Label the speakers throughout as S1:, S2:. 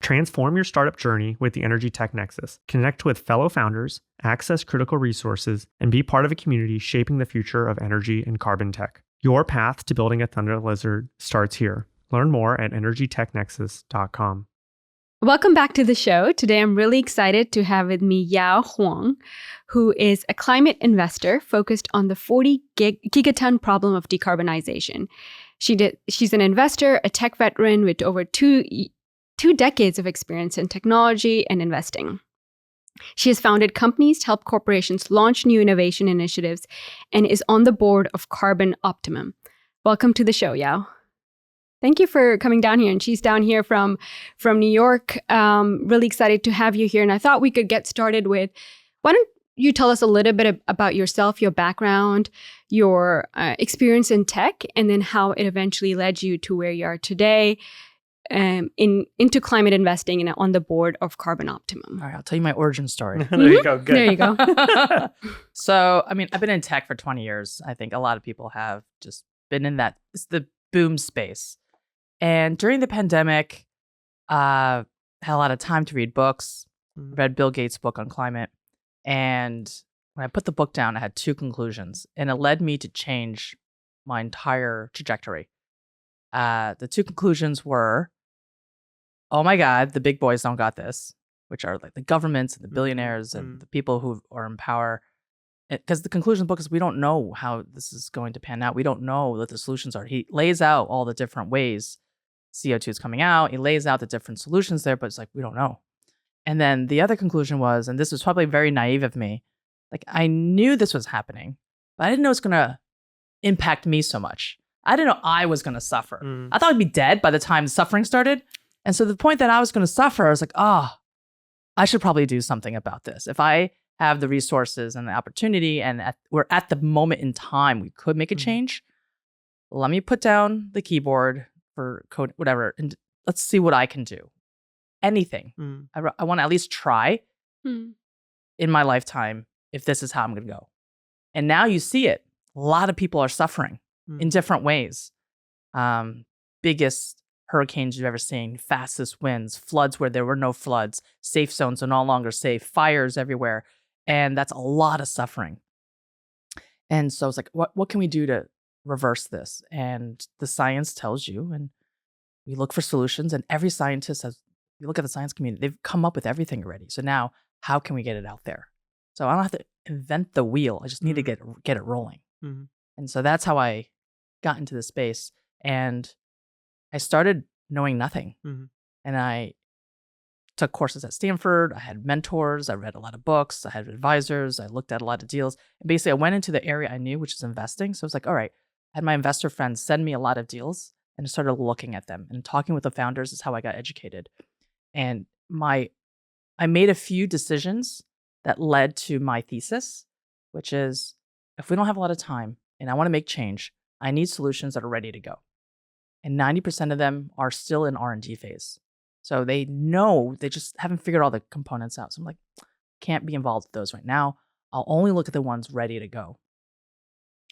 S1: Transform your startup journey with the Energy Tech Nexus. Connect with fellow founders, access critical resources, and be part of a community shaping the future of energy and carbon tech. Your path to building a Thunder Lizard starts here. Learn more at energytechnexus.com.
S2: Welcome back to the show. Today, I'm really excited to have with me Yao Huang, who is a climate investor focused on the 40 gigaton problem of decarbonization. She's an investor, a tech veteran with over two decades of experience in technology and investing. She has founded companies to help corporations launch new innovation initiatives and is on the board of Carbon Optimum. Welcome to the show, Yao. Thank you for coming down here. And she's down here from New York. Really excited to have you here. And I thought we could get started with, why don't you tell us a little bit about yourself, your background, your experience in tech, and then how it eventually led you to where you are today, into climate investing and on the board of Carbon Optimum.
S3: All right, I'll tell you my origin story.
S1: There you go. Good.
S2: There you go.
S3: So, I've been in tech for 20 years. I think a lot of people have just been in that. It's the boom space. And during the pandemic, had a lot of time to read books, read Bill Gates' book on climate. And when I put the book down, I had two conclusions, and it led me to change my entire trajectory. The two conclusions were, oh my God, the big boys don't got this, which are like the governments and the billionaires and the people who are in power. Because the conclusion of the book is we don't know how this is going to pan out. We don't know what the solutions are. He lays out all the different ways CO2 is coming out. He lays out the different solutions there, but it's like, we don't know. And then the other conclusion was, and this was probably very naive of me, like I knew this was happening, but I didn't know it's going to impact me so much. I didn't know I was going to suffer. I thought I'd be dead by the time the suffering started. And so the point that I was going to suffer, I was like, I should probably do something about this. If I have the resources and the opportunity and we're at the moment in time we could make a change, let me put down the keyboard for code, whatever, and let's see what I can do. Anything. I want to at least try in my lifetime if this is how I'm going to go. And now you see it. A lot of people are suffering in different ways. Biggest hurricanes you've ever seen, fastest winds, floods where there were no floods, safe zones are no longer safe, fires everywhere. And that's a lot of suffering. And so it's like, what can we do to reverse this? And the science tells you, and we look for solutions, and every scientist has, you look at the science community, they've come up with everything already. So now how can we get it out there? So I don't have to invent the wheel. I just need to get it rolling. And so that's how I got into the space. And I started knowing nothing. And I took courses at Stanford. I had mentors. I read a lot of books. I had advisors. I looked at a lot of deals. And basically, I went into the area I knew, which is investing. So I was like, all right, I had my investor friends send me a lot of deals and I started looking at them. And talking with the founders is how I got educated. And I made a few decisions that led to my thesis, which is if we don't have a lot of time and I want to make change, I need solutions that are ready to go. And 90% of them are still in R&D phase. So they know, they just haven't figured all the components out. So I'm like, can't be involved with those right now. I'll only look at the ones ready to go.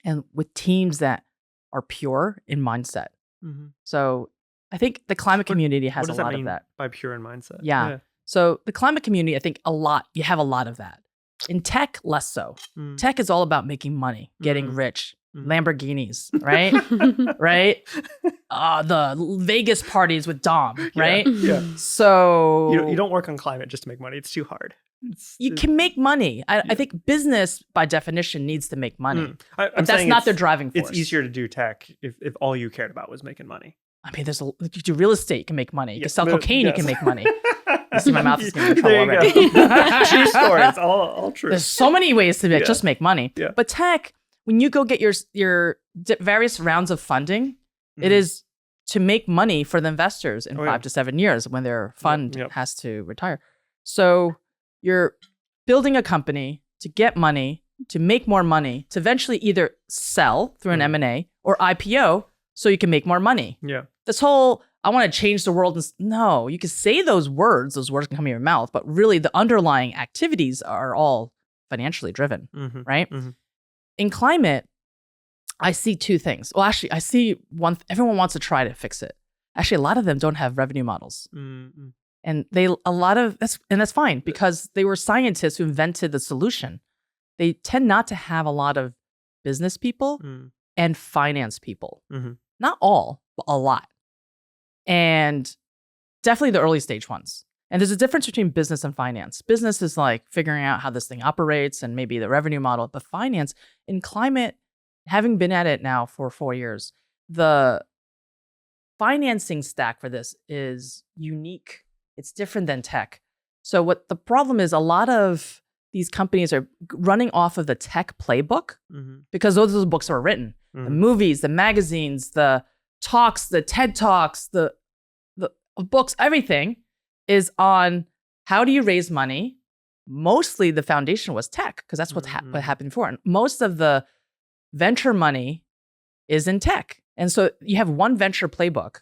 S3: And with teams that are pure in mindset. So I think the climate community has a lot of that.
S1: By pure in mindset?
S3: Yeah. So the climate community, I think you have a lot of that. In tech, less so. Tech is all about making money, getting rich, Lamborghinis, right? Right? The Vegas parties with Dom, right?
S1: Yeah.
S3: So
S1: you don't work on climate just to make money. It's too hard.
S3: You can make money. I think business, by definition, needs to make money. But that's not their driving force.
S1: It's easier to do tech if all you cared about was making money.
S3: I mean, you do real estate, you can make money. You can sell cocaine, you can make money. You see, my mouth is getting in trouble already.
S1: True story. It's all true.
S3: There's so many ways to just make money.
S1: Yeah.
S3: But tech, when you go get your various rounds of funding, it is to make money for the investors in 5 to 7 years when their fund has to retire. So you're building a company to get money, to make more money, to eventually either sell through an M&A or IPO so you can make more money.
S1: Yeah.
S3: This whole, I want to change the world. No, you can say those words can come out of your mouth, but really the underlying activities are all financially driven, right? In climate, I see two things. Well, actually, I see one. Everyone wants to try to fix it. Actually, a lot of them don't have revenue models. And that's fine because they were scientists who invented the solution. They tend not to have a lot of business people and finance people. Not all, but a lot. And definitely the early stage ones. And there's a difference between business and finance. Business is like figuring out how this thing operates and maybe the revenue model. But finance, in climate, having been at it now for 4 years, the financing stack for this is unique. It's different than tech. So what the problem is, a lot of these companies are running off of the tech playbook because those are the books that were written. The movies, the magazines, the talks, the TED Talks, the books, everything is on how do you raise money. Mostly the foundation was tech because that's what happened before. And most of the venture money is in tech. And so you have one venture playbook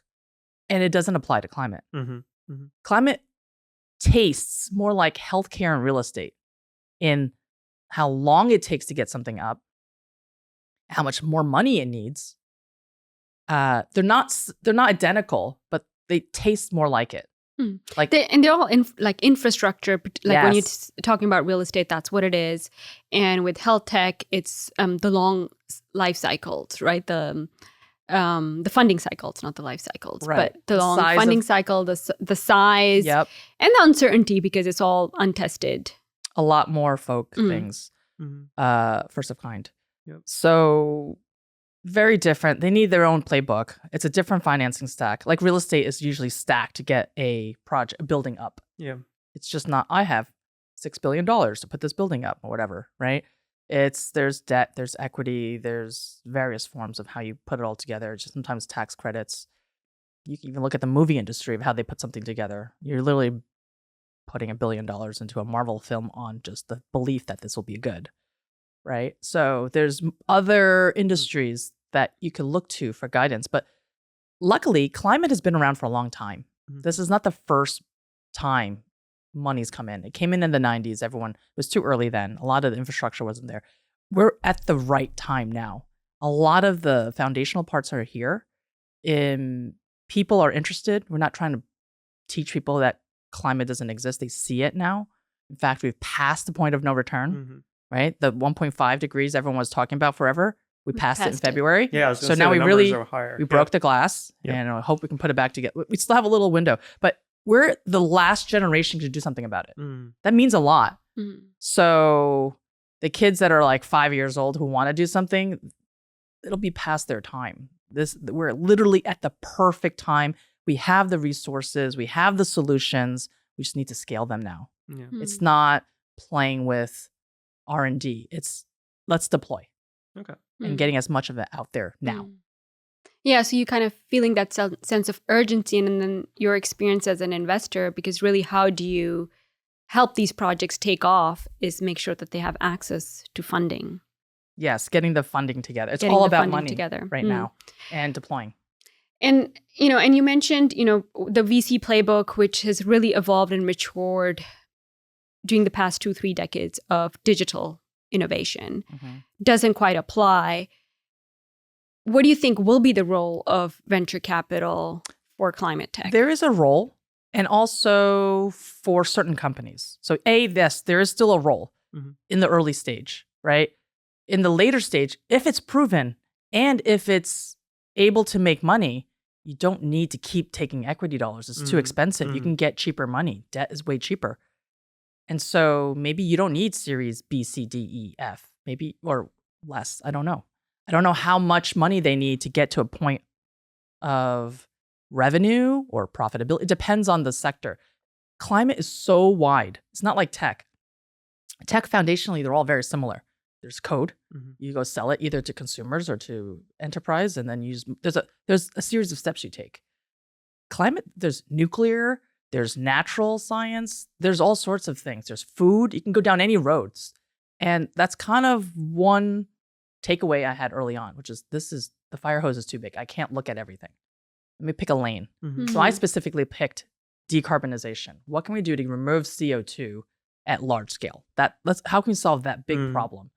S3: and it doesn't apply to climate. Climate tastes more like healthcare and real estate in how long it takes to get something up, how much more money it needs. They're not identical, but they taste more like it.
S2: They're all like infrastructure. Like when you're talking about real estate, that's what it is. And with health tech, it's the long life cycles, right? The funding cycles, not the life cycles, but the long funding cycle, the size, and the uncertainty because it's all untested.
S3: A lot more folk things, first of kind. So very different. They need their own playbook. It's a different financing stack. Like real estate is usually stacked to get a project building up. It's just not, I have $6 billion to put this building up or whatever, right? There's debt, there's equity, there's various forms of how you put it all together. Just sometimes tax credits. You can even look at the movie industry of how they put something together. You're literally putting $1 billion into a Marvel film on just the belief that this will be good. Right. So there's other industries that you can look to for guidance. But luckily, climate has been around for a long time. This is not the first time money's come in. It came in the 90s. Everyone was too early then. A lot of the infrastructure wasn't there. We're at the right time now. A lot of the foundational parts are here. People are interested. We're not trying to teach people that climate doesn't exist. They see it now. In fact, we've passed the point of no return. Right? The 1.5 degrees everyone was talking about forever. We passed it in February. So now we broke the glass and I hope we can put it back together. We still have a little window, but we're the last generation to do something about it. That means a lot. So the kids that are like 5 years old who want to do something, it'll be past their time. We're literally at the perfect time. We have the resources. We have the solutions. We just need to scale them now. It's not playing with R&D. It's let's deploy. And getting as much of it out there now.
S2: Yeah, so you kind of feeling that sense of urgency and then your experience as an investor, because really how do you help these projects take off is make sure that they have access to funding.
S3: Yes, getting the funding together. It's all about money
S2: together
S3: right now and deploying.
S2: And, and you mentioned, the VC playbook, which has really evolved and matured during the past 2-3 decades of digital innovation, doesn't quite apply. What do you think will be the role of venture capital for climate tech?
S3: There is a role, and also for certain companies. So yes, there is still a role in the early stage, right? In the later stage, if it's proven and if it's able to make money, you don't need to keep taking equity dollars. It's too expensive. You can get cheaper money. Debt is way cheaper. And so maybe you don't need series B, C, D, E, F, maybe, or less. I don't know. I don't know how much money they need to get to a point of revenue or profitability. It depends on the sector. Climate is so wide. It's not like tech. Tech, foundationally, they're all very similar. There's code. You go sell it either to consumers or to enterprise, and then there's a series of steps you take. Climate, there's nuclear, there's natural science, there's all sorts of things. There's food. You can go down any roads. And that's kind of one takeaway I had early on, which is the fire hose is too big. I can't look at everything. Let me pick a lane. So I specifically picked decarbonization. What can we do to remove CO2 at large scale? How can we solve that big problem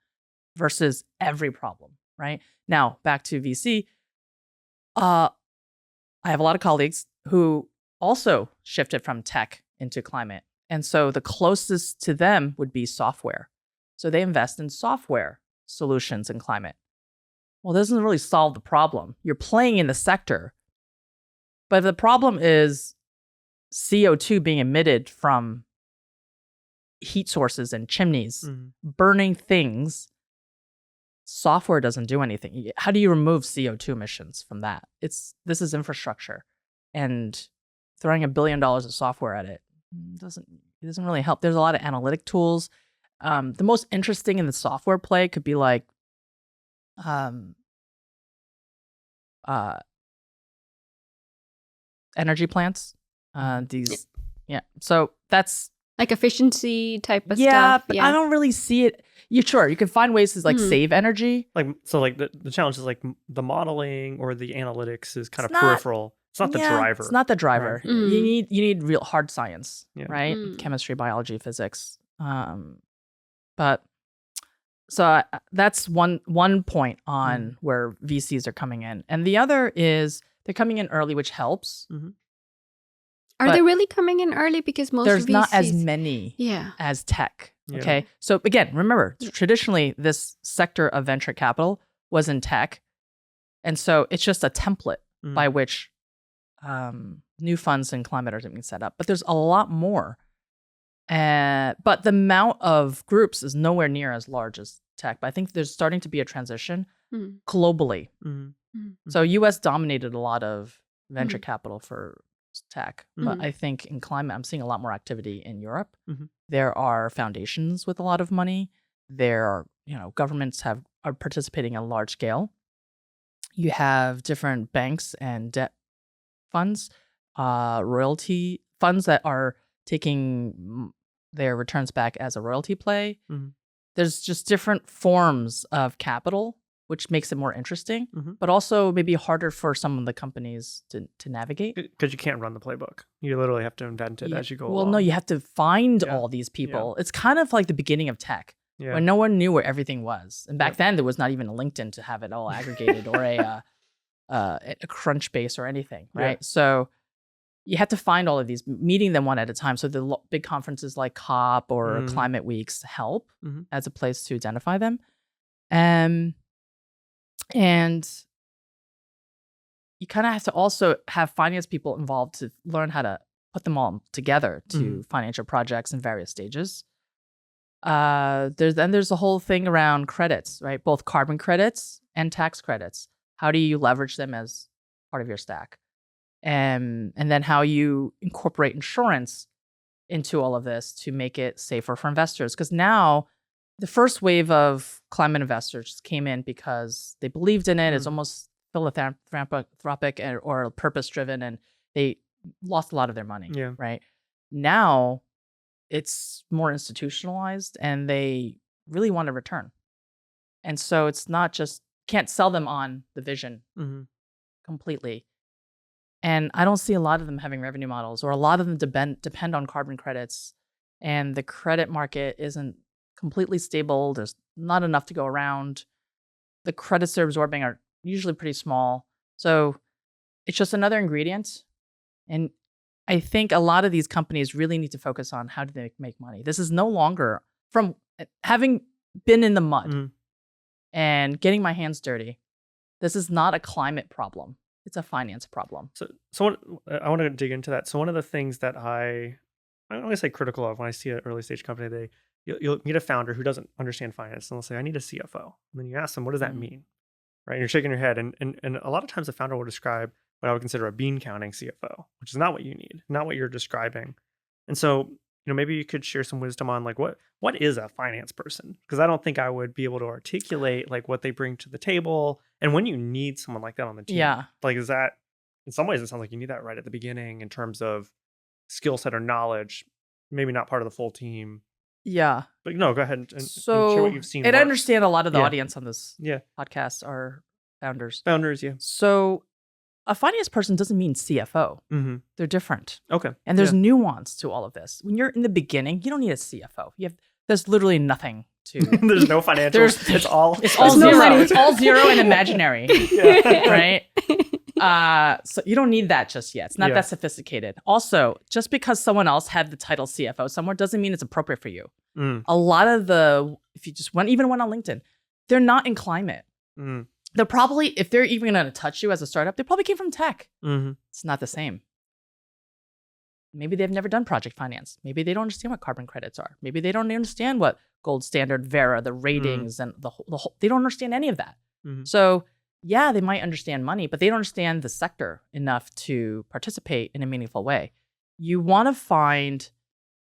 S3: versus every problem, right? Now, back to VC. I have a lot of colleagues who also shifted from tech into climate. And so the closest to them would be software. So they invest in software solutions in climate. Well, it doesn't really solve the problem. You're playing in the sector. But the problem is CO2 being emitted from heat sources and chimneys, burning things. Software doesn't do anything. How do you remove CO2 emissions from that? This is infrastructure. And throwing $1 billion of software at it doesn't really help. There's a lot of analytic tools. The most interesting in the software play could be like energy plants. So that's
S2: like efficiency type of
S3: stuff.
S2: stuff.
S3: But I don't really see it. You can find ways to like save energy.
S1: Like the challenge is like the modeling or the analytics is kind of peripheral. It's not the driver.
S3: It's not the driver.
S1: Right.
S3: You need real hard science, right? Chemistry, biology, physics. But so that's one point on where VCs are coming in, and the other is they're coming in early, which helps.
S2: Are they really coming in early? Because most
S3: there's
S2: VCs,
S3: not as many as tech.
S1: Yeah.
S3: Okay, so again, remember traditionally this sector of venture capital was in tech, and so it's just a template by which new funds in climate are being set up. But there's a lot more. But the amount of groups is nowhere near as large as tech. But I think there's starting to be a transition globally. So US dominated a lot of venture capital for tech. But I think in climate, I'm seeing a lot more activity in Europe. There are foundations with a lot of money. There are, governments are participating on large scale. You have different banks and debt funds, royalty funds that are taking their returns back as a royalty play. There's just different forms of capital, which makes it more interesting, but also maybe harder for some of the companies to navigate.
S1: Because you can't run the playbook. You literally have to invent it as you go along.
S3: Well, no, you have to find all these people. It's kind of like the beginning of tech, when no one knew where everything was. And back then, there was not even a LinkedIn to have it all aggregated or a Crunchbase or anything, right? So you have to find all of these, meeting them one at a time. So the big conferences like COP or Climate Weeks help as a place to identify them. And you kind of have to also have finance people involved to learn how to put them all together to financial projects in various stages. There's a whole thing around credits, right? Both carbon credits and tax credits. How do you leverage them as part of your stack? And then how you incorporate insurance into all of this to make it safer for investors. Because now the first wave of climate investors came in because they believed in it. It's almost philanthropic or purpose-driven, and they lost a lot of their money, right? Now it's more institutionalized, and they really want a return. And so it's not just, can't sell them on the vision completely. And I don't see a lot of them having revenue models, or a lot of them depend on carbon credits, and the credit market isn't completely stable. There's not enough to go around. The credits they're absorbing are usually pretty small. So it's just another ingredient. And I think a lot of these companies really need to focus on how do they make money. This is no longer, from having been in the mud and getting my hands dirty, this is not a climate problem. It's a finance problem.
S1: So what, I want to dig into that. So one of the things that I don't want to say critical of when I see an early stage company, you'll meet a founder who doesn't understand finance, and they'll say, I need a CFO. And then you ask them, what does that mean? Right? And you're shaking your head. And a lot of times the founder will describe what I would consider a bean counting CFO, which is not what you need, not what you're describing. And so, maybe you could share some wisdom on like what is a finance person? Because I don't think I would be able to articulate like what they bring to the table, and when you need someone like that on the team. Like, is that, in some ways it sounds like you need that right at the beginning in terms of skill set or knowledge, maybe not part of the full team. But no, go ahead and share what you've seen.
S3: And I understand a lot of the audience on this podcast are founders. So a finance person doesn't mean CFO. They're different.
S1: Okay.
S3: And there's nuance to all of this. When you're in the beginning, you don't need a CFO. There's literally nothing to.
S1: There's no financials. It's all
S3: zero. It's all zero and imaginary. Right? So you don't need that just yet. It's not that sophisticated. Also, just because someone else had the title CFO somewhere doesn't mean it's appropriate for you. A lot of if you just even went on LinkedIn, they're not in climate. They're probably, if they're even going to touch you as a startup, they probably came from tech. It's not the same. Maybe they've never done project finance. Maybe they don't understand what carbon credits are. Maybe they don't understand what gold standard, Vera, the ratings, and the whole, they don't understand any of that. So yeah, they might understand money, but they don't understand the sector enough to participate in a meaningful way. You want to find,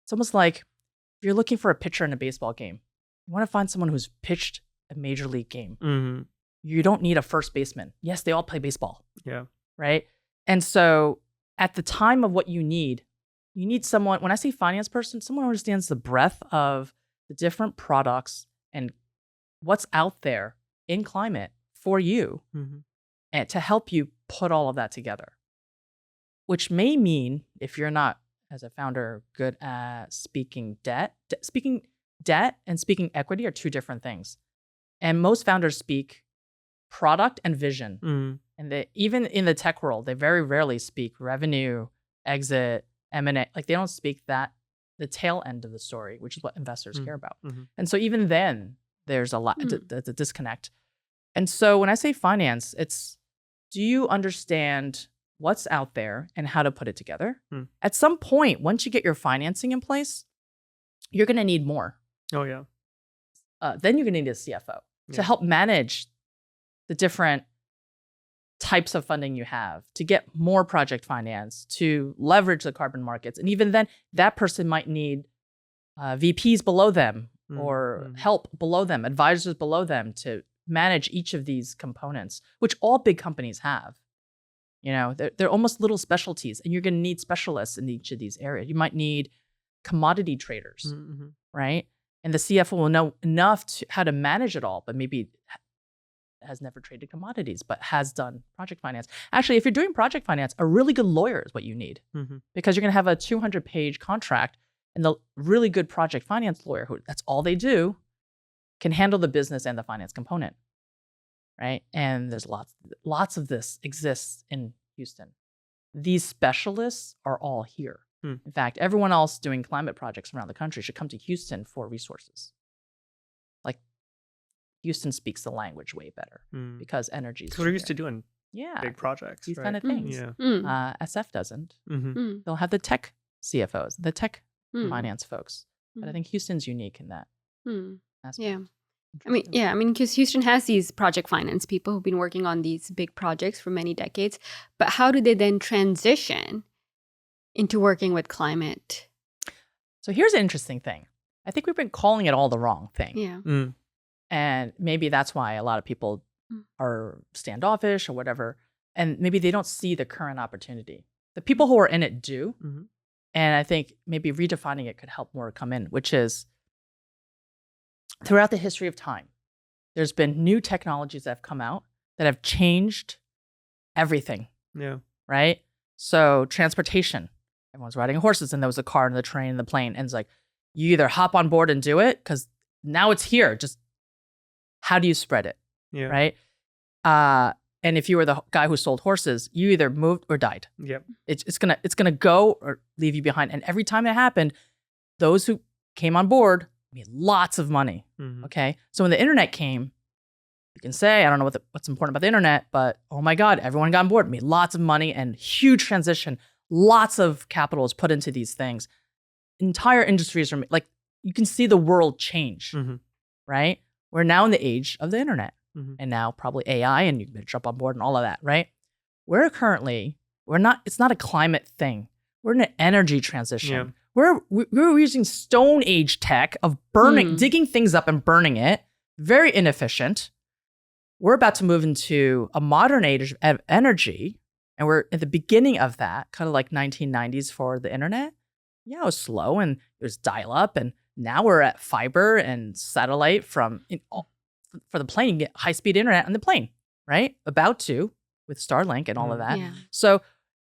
S3: it's almost like if you're looking for a pitcher in a baseball game, you want to find someone who's pitched a major league game. You don't need a first baseman. Yes, they all play baseball.
S1: Yeah.
S3: Right? And so at the time of what you need someone, when I say finance person, someone who understands the breadth of the different products and what's out there in climate for you and to help you put all of that together. Which may mean, if you're not, as a founder, good at speaking debt and speaking equity are two different things. And most founders speak product and vision. And even in the tech world, they very rarely speak revenue, exit, M&A. Like they don't speak the tail end of the story, which is what investors care about. And so even then, there's a lot, the disconnect. And so when I say finance, it's, do you understand what's out there and how to put it together? At some point, once you get your financing in place, you're going to need more.
S1: Oh, yeah.
S3: Then you're going to need a CFO to help manage the different types of funding you have, to get more project finance, to leverage the carbon markets. And even then, that person might need VPs below them or help below them, advisors below them to manage each of these components, which all big companies have. You know, they're almost little specialties, and you're going to need specialists in each of these areas. You might need commodity traders, right? And the CFO will know enough how to manage it all, but maybe has never traded commodities, but has done project finance. Actually, if you're doing project finance, a really good lawyer is what you need, because you're going to have a 200-page contract, and the really good project finance lawyer, who that's all they do, can handle the business and the finance component, right? And there's lots of this exists in Houston. These specialists are all here. In fact, everyone else doing climate projects around the country should come to Houston for resources. Like, Houston speaks the language way better because energy is.
S1: Because we're used to doing big projects,
S3: these
S1: right?
S3: kind of things. SF doesn't. They'll have the tech CFOs, the tech finance folks. But I think Houston's unique in that aspect.
S2: Yeah. I mean, because Houston has these project finance people who've been working on these big projects for many decades. But how do they then transition into working with climate?
S3: So here's an interesting thing. I think we've been calling it all the wrong thing.
S2: Yeah.
S3: And maybe that's why a lot of people are standoffish or whatever. And maybe they don't see the current opportunity. The people who are in it do. And I think maybe redefining it could help more come in, which is throughout the history of time, there's been new technologies that have come out that have changed everything.
S1: Yeah.
S3: Right? So transportation. Everyone's riding horses, and there was a car and the train and the plane. And it's like, you either hop on board and do it, because now it's here. Just how do you spread it?
S1: Yeah.
S3: Right? And if you were the guy who sold horses, you either moved or died.
S1: Yep.
S3: It's gonna go or leave you behind. And every time it happened, those who came on board made lots of money. Okay. So when the internet came, you can say, I don't know what's important about the internet, but oh my God, everyone got on board, made lots of money, and huge transition. Lots of capital is put into these things. Entire industries are like, you can see the world change, right? We're now in the age of the internet, and now probably AI, and you can jump on board and all of that, right? It's not a climate thing. We're in an energy transition.
S1: Yeah.
S3: We're using Stone Age tech of burning, digging things up and burning it. Very inefficient. We're about to move into a modern age of energy, and we're at the beginning of that, kind of like 1990s for the internet. Yeah, it was slow, and it was dial-up, and now we're at fiber and satellite for the plane. You get high-speed internet on the plane, right? About to, with Starlink and all of that.
S2: Yeah.
S3: So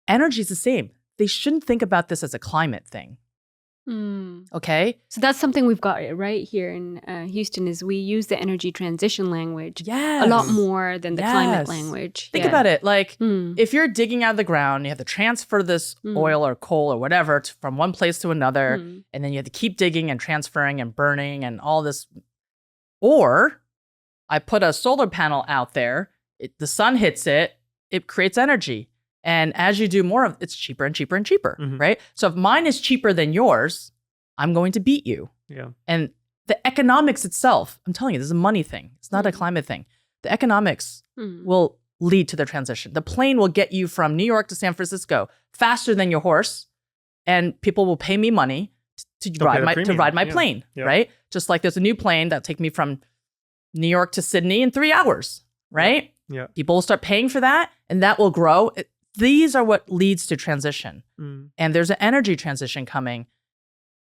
S3: energy is the same. They shouldn't think about this as a climate thing. Okay.
S2: So that's something we've got right here in Houston is we use the energy transition language a lot more than the climate language.
S3: Think about it. Like
S2: Mm.
S3: if you're digging out of the ground, you have to transfer this oil or coal or whatever from one place to another. And then you have to keep digging and transferring and burning and all this. Or I put a solar panel out there. The sun hits it. It creates energy. And as you do more of it's cheaper and cheaper and cheaper, right? So if mine is cheaper than yours, I'm going to beat you.
S1: Yeah.
S3: And the economics itself, I'm telling you, this is a money thing. It's not a climate thing. The economics will lead to the transition. The plane will get you from New York to San Francisco faster than your horse, and people will pay me money to ride my plane, right? Just like there's a new plane that'll take me from New York to Sydney in 3 hours, right?
S1: Yeah.
S3: People will start paying for that, and that will grow. These are what leads to transition. And there's an energy transition coming.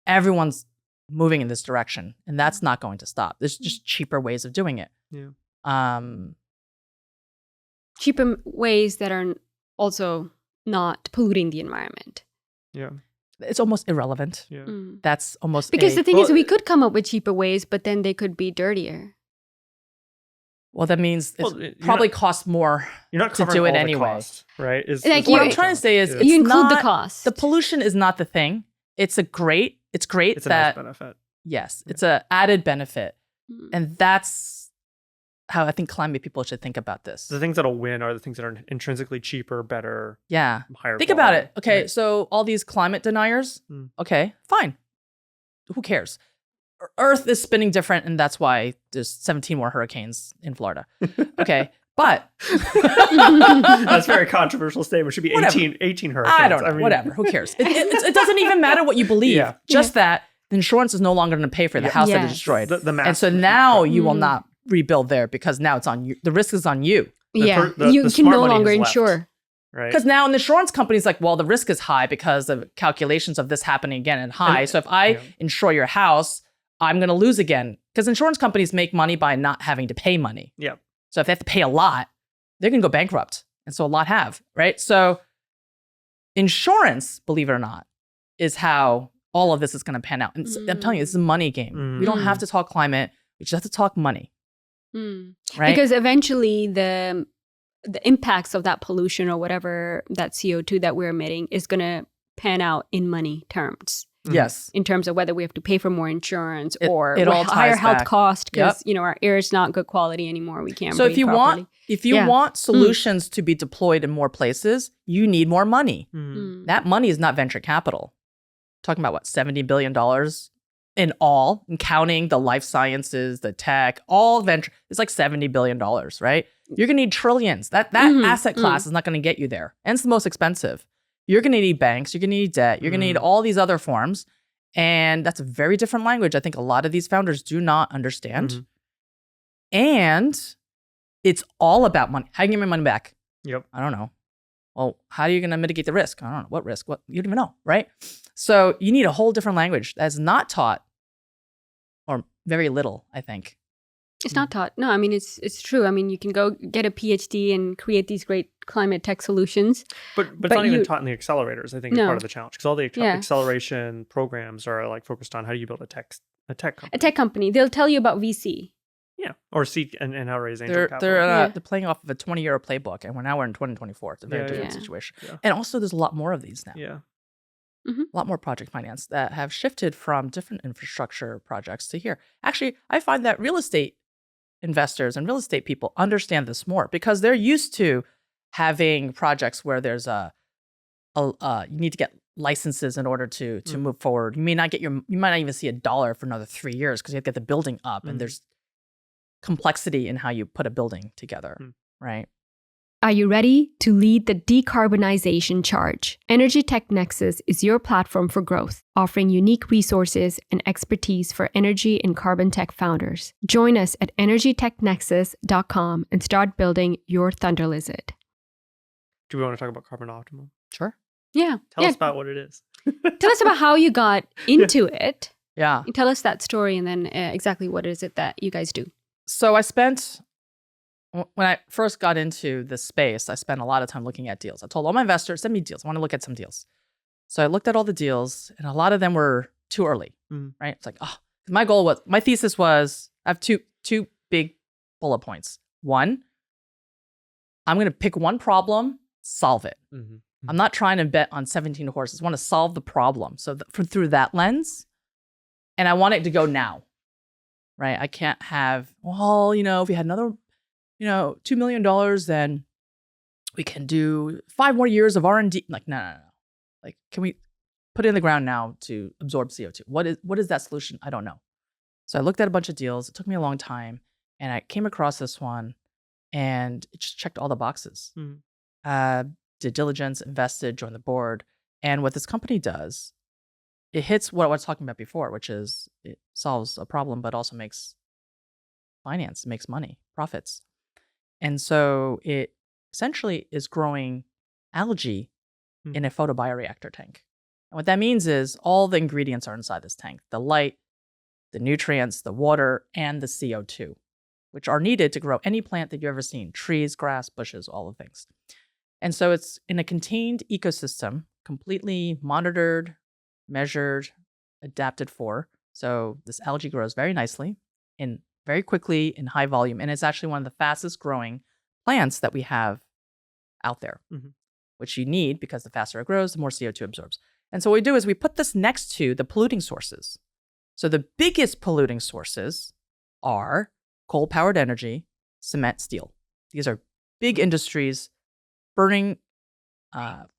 S3: Everyone's moving in this direction, and that's not going to stop. There's just cheaper ways of doing it.
S1: Yeah.
S2: Cheaper ways that are also not polluting the environment.
S1: Yeah.
S3: It's almost irrelevant.
S1: Yeah.
S3: That's almost
S2: Because the thing is, we could come up with cheaper ways, but then they could be dirtier.
S3: Well, that means it probably costs more
S1: You're not
S3: to
S1: covering
S3: do it
S1: all the
S3: anyway.
S1: cost, right?
S3: What I'm trying to say is
S2: you include the cost.
S3: The pollution is not the thing. It's great
S1: It's
S3: that
S1: a nice benefit.
S3: Yes, it's an added benefit. And that's how I think climate people should think about this.
S1: The things that'll win are the things that are intrinsically cheaper, better,
S3: Yeah.
S1: higher
S3: Think about
S1: quality.
S3: it. Okay,
S1: Right.
S3: so all these climate deniers, okay, fine. Who cares? Earth is spinning different, and that's why there's 17 more hurricanes in Florida. Okay, but
S1: That's a very controversial statement. It should be
S3: Whatever.
S1: 18 hurricanes.
S3: I don't know. Whatever. Who cares? It doesn't even matter what you believe.
S1: Yeah.
S3: Just that the insurance is no longer going to pay for the house that is destroyed.
S1: The math.
S3: And so now you will not rebuild there because now it's on you. The risk is on you.
S2: You
S1: the
S2: can
S1: smart
S2: no
S1: money
S2: longer
S1: has left,
S2: insure.
S1: right?
S3: Because now an insurance company's like, well, the risk is high because of calculations of this happening again and high. So if I insure your house, I'm going to lose again. Because insurance companies make money by not having to pay money.
S1: Yeah.
S3: So if they have to pay a lot, they're going to go bankrupt. And so a lot have, right? So insurance, believe it or not, is how all of this is going to pan out. And I'm telling you, this is a money game. We don't have to talk climate. We just have to talk money. Right?
S2: Because eventually the impacts of that pollution or whatever, that CO2 that we're emitting is going to pan out in money terms.
S3: Yes.
S2: In terms of whether we have to pay for more insurance or
S3: it all ties
S2: higher health
S3: back.
S2: cost because our air is not good quality anymore. We can't
S3: So
S2: breathe
S3: if you
S2: properly.
S3: want solutions to be deployed in more places, you need more money. That money is not venture capital. Talking about what, $70 billion in all, and counting the life sciences, the tech, all venture. It's like $70 billion, right? You're gonna need trillions. That asset class is not gonna get you there. And it's the most expensive. You're going to need banks. You're going to need debt. You're going to need all these other forms. And that's a very different language. I think a lot of these founders do not understand. And it's all about money. How do you get my money back?
S1: Yep.
S3: I don't know. Well, how are you going to mitigate the risk? I don't know. What risk? What? You don't even know, right? So you need a whole different language that's not taught, or very little, I think.
S2: It's not taught. No, I mean, it's true. I mean, you can go get a PhD and create these great climate tech solutions.
S1: But it's not even taught in the accelerators, I think, is part of the challenge. Because all the
S2: Yeah.
S1: acceleration programs are like focused on how do you build a tech company.
S2: A tech company. They'll tell you about VC.
S1: Yeah. Or seek and how to raise angel capital.
S3: They're playing off of a 20-year playbook, and we're in 2024. It's a very different situation.
S1: Yeah.
S3: And also, there's a lot more of these now.
S1: Yeah.
S3: A lot more project finance that have shifted from different infrastructure projects to here. Actually, I find that real estate investors and real estate people understand this more because they're used to having projects where there's you need to get licenses in order to move forward. You might not even see $1 for another 3 years because you have to get the building up, and there's complexity in how you put a building together, right?
S2: Are you ready to lead the decarbonization charge? Energy Tech Nexus is your platform for growth, offering unique resources and expertise for energy and carbon tech founders. Join us at energytechnexus.com and start building your Thunder Lizard.
S1: Do we want to talk about Carbon Optimum?
S3: Sure.
S2: Yeah.
S1: Tell us about what it is.
S2: Tell us about how you got into it.
S3: Yeah.
S2: Tell us that story and then exactly what is it that you guys do.
S3: So when I first got into this space, I spent a lot of time looking at deals. I told all my investors, send me deals. I want to look at some deals. So I looked at all the deals, and a lot of them were too early,
S1: Mhm.
S3: right? It's like, my thesis was, I have two big bullet points. One, I'm going to pick one problem, solve it.
S1: Mhm.
S3: I'm not trying to bet on 17 horses. I want to solve the problem. So through that lens, and I want it to go now, right? I can't have, if we had another, $2 million, then we can do 5 more years of R&D. Like, no. Like, can we put it in the ground now to absorb CO2? What is that solution? I don't know. So I looked at a bunch of deals. It took me a long time, and I came across this one, and it just checked all the boxes. Did diligence, invested, joined the board. And what this company does, it hits what I was talking about before, which is it solves a problem, but also makes finance, makes money, profits. And so it essentially is growing algae in a photobioreactor tank. And what that means is all the ingredients are inside this tank: the light, the nutrients, the water, and the CO2, which are needed to grow any plant that you've ever seen: trees, grass, bushes, all the things. And so it's in a contained ecosystem, completely monitored, measured, adapted for. So this algae grows very nicely and very quickly in high volume. And it's actually one of the fastest growing plants that we have out there, which you need because the faster it grows, the more CO2 absorbs. And so what we do is we put this next to the polluting sources. So the biggest polluting sources are coal-powered energy, cement, steel. These are big industries burning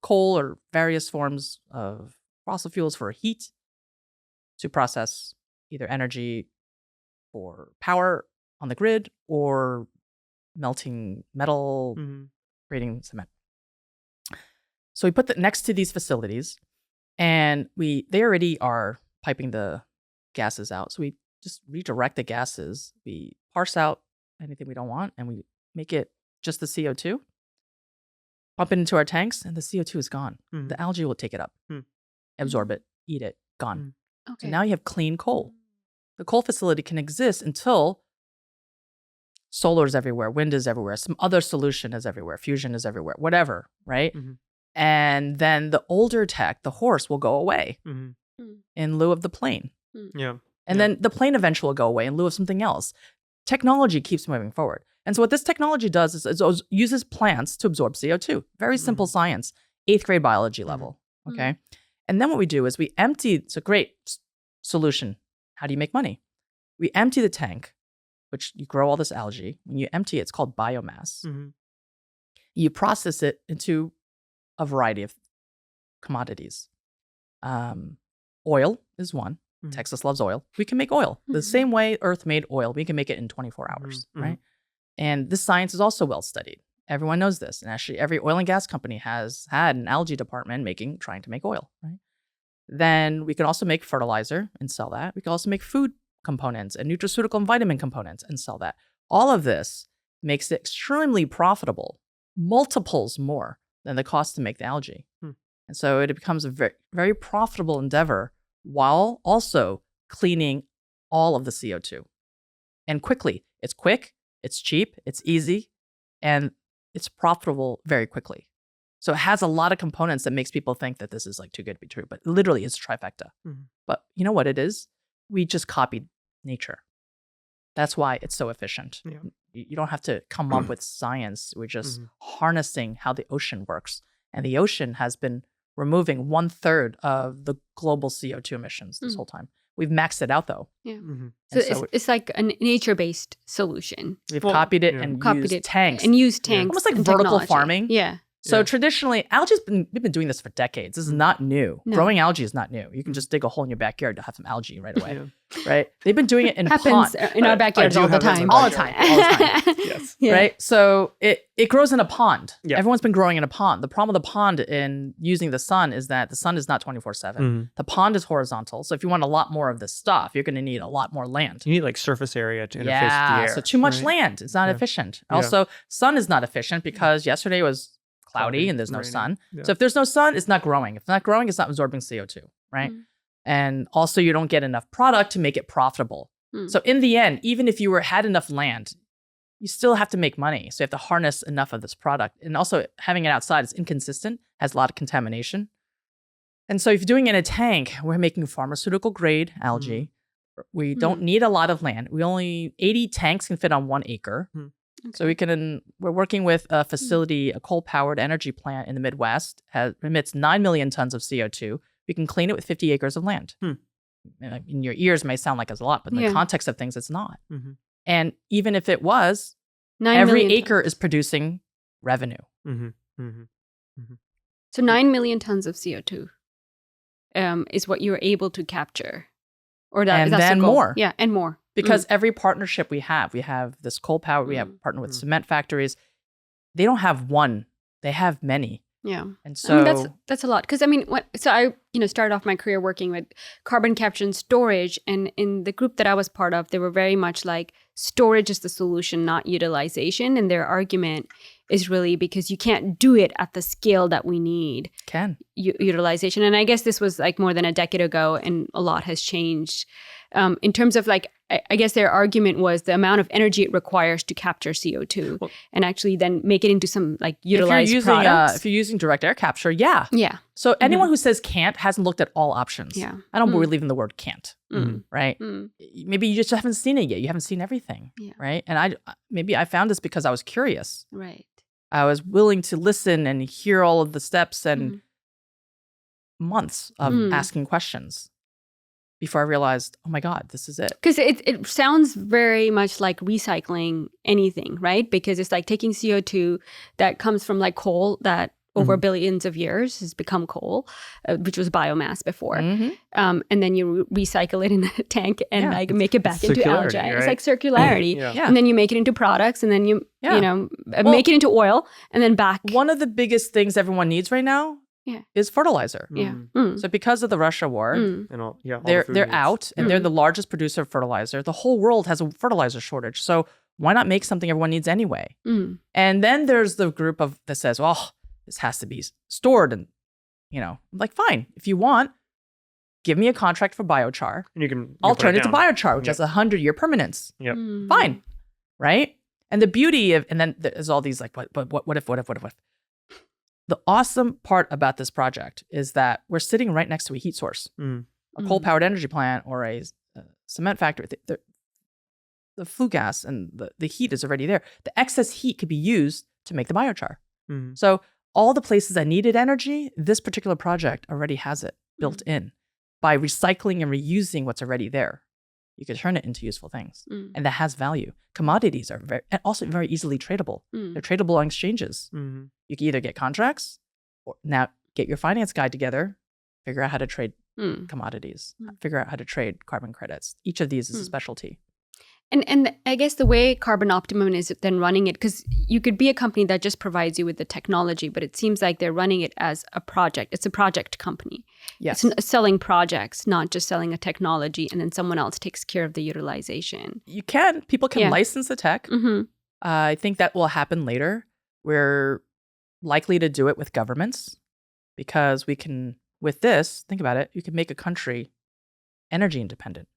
S3: coal or various forms of fossil fuels for heat to process either energy for power on the grid or melting metal, creating cement. So we put that next to these facilities, and they already are piping the gases out. So we just redirect the gases. We parse out anything we don't want, and we make it just the CO2. Pump it into our tanks, and the CO2 is gone. The algae will take it up, absorb it, eat it, gone.
S2: Okay.
S3: So now you have clean coal. The coal facility can exist until solar is everywhere, wind is everywhere, some other solution is everywhere, fusion is everywhere, whatever, right? And then the older tech, the horse, will go away in lieu of the plane. And then the plane eventually will go away in lieu of something else. Technology keeps moving forward. And so what this technology does is it uses plants to absorb CO2. Very simple science, 8th grade biology level, okay? And then what we do is we empty, it's a great solution. How do you make money? We empty the tank, which you grow all this algae. When you empty it, it's called biomass. You process it into a variety of commodities. Oil is one. Texas loves oil. We can make oil. The same way Earth made oil, we can make it in 24 hours, right? And this science is also well studied. Everyone knows this. And actually, every oil and gas company has had an algae department trying to make oil, right? Then we can also make fertilizer and sell that. We can also make food components and nutraceutical and vitamin components and sell that. All of this makes it extremely profitable, multiples more than the cost to make the algae. And so it becomes a very, very profitable endeavor while also cleaning all of the CO2. And quickly. It's quick, it's cheap, it's easy, and it's profitable very quickly. So it has a lot of components that makes people think that this is like too good to be true, but literally it's trifecta. But you know what it is? We just copied nature. That's why it's so efficient. You don't have to come up with science. We're just harnessing how the ocean works. And the ocean has been removing 1/3 of the global CO2 emissions this whole time. We've maxed it out though.
S2: So it's like a nature-based solution.
S3: We've copied it and used tanks.
S2: And used tanks.
S3: Almost like
S2: and
S3: vertical
S2: technology.
S3: farming. So traditionally, we've been doing this for decades. This is not new.
S2: No.
S3: Growing algae is not new. You can just dig a hole in your backyard to have some algae right away, right? They've been doing it in
S2: Happens
S3: ponds.
S2: in our backyards all the time.
S3: All the time.
S1: Yes.
S3: Right? So it grows in a pond.
S1: Yeah.
S3: Everyone's been growing in a pond. The problem with the pond in using the sun is that the sun is not 24/7. The pond is horizontal. So if you want a lot more of this stuff, you're going to need a lot more land.
S1: You need like surface area to interface with the air.
S3: So too much land. It's not efficient. Also, sun is not efficient because yesterday was cloudy and there's no sun. So if there's no sun, it's not growing. If it's not growing, it's not absorbing CO2, right? And also you don't get enough product to make it profitable. So in the end, even if you had enough land, you still have to make money. So you have to harness enough of this product. And also having it outside is inconsistent, has a lot of contamination. And so if you're doing it in a tank, we're making pharmaceutical grade algae. We don't need a lot of land. 80 tanks can fit on 1 acre. So we're working with a facility, a coal-powered energy plant in the Midwest, emits 9 million tons of CO2. We can clean it with 50 acres of land. In your ears may sound like it's a lot, but in the context of things, it's not. And even if it was, every acre is producing revenue.
S2: So 9 million tons of CO2 is what you're able to capture. Or that's
S3: then
S2: the goal.
S3: More.
S2: Yeah, and more.
S3: Because every partnership we have this coal power, we have partnered with cement factories. They don't have one, they have many.
S2: Yeah.
S3: And so
S2: that's a lot. Because I started off my career working with carbon capture and storage. And in the group that I was part of, they were very much like storage is the solution, not utilization. And their argument is really because you can't do it at the scale that we need. Utilization. And I guess this was like more than a decade ago, and a lot has changed. In terms of like, I guess their argument was the amount of energy it requires to capture CO2 and actually then make it into some like utilized products.
S3: If you're using direct air capture, yeah. So anyone who says can't hasn't looked at all options. I don't believe in the word can't, right? Maybe you just haven't seen it yet. You haven't seen everything, right? And I found this because I was curious.
S2: Right.
S3: I was willing to listen and hear all of the steps and months of asking questions before I realized, oh my God, this is it.
S2: Because it sounds very much like recycling anything, right? Because it's like taking CO2 that comes from like coal that over billions of years has become coal, which was biomass before. And then you recycle it in a tank and like make it back into algae. Right? It's like circularity. And then you make it into products, and then you make it into oil, and then back.
S3: One of the biggest things everyone needs right now is fertilizer. So because of the Russia war, they're out, and they're the largest producer of fertilizer. The whole world has a fertilizer shortage. So why not make something everyone needs anyway? And then there's the group that says, well, this has to be stored. And, I'm like, fine, if you want, give me a contract for biochar. And I'll turn it to biochar, which has 100-year permanence. Fine. Right? And the beauty and then there's all these like, what if? The awesome part about this project is that we're sitting right next to a heat source, a coal-powered energy plant or a cement factory. The flue gas and the heat is already there. The excess heat could be used to make the biochar. So all the places that needed energy, this particular project already has it built in. By recycling and reusing what's already there, you could turn it into useful things. And that has value. Commodities are also very easily tradable. They're tradable on exchanges. You can either get contracts or now get your finance guy together, figure out how to trade commodities, figure out how to trade carbon credits. Each of these is a specialty.
S2: And I guess the way Carbon Optimum is then running it, because you could be a company that just provides you with the technology, but it seems like they're running it as a project. It's a project company.
S3: Yes.
S2: It's selling projects, not just selling a technology, and then someone else takes care of the utilization.
S3: People can license the tech. I think that will happen later. We're likely to do it with governments because we can, with this, think about it, you can make a country energy independent.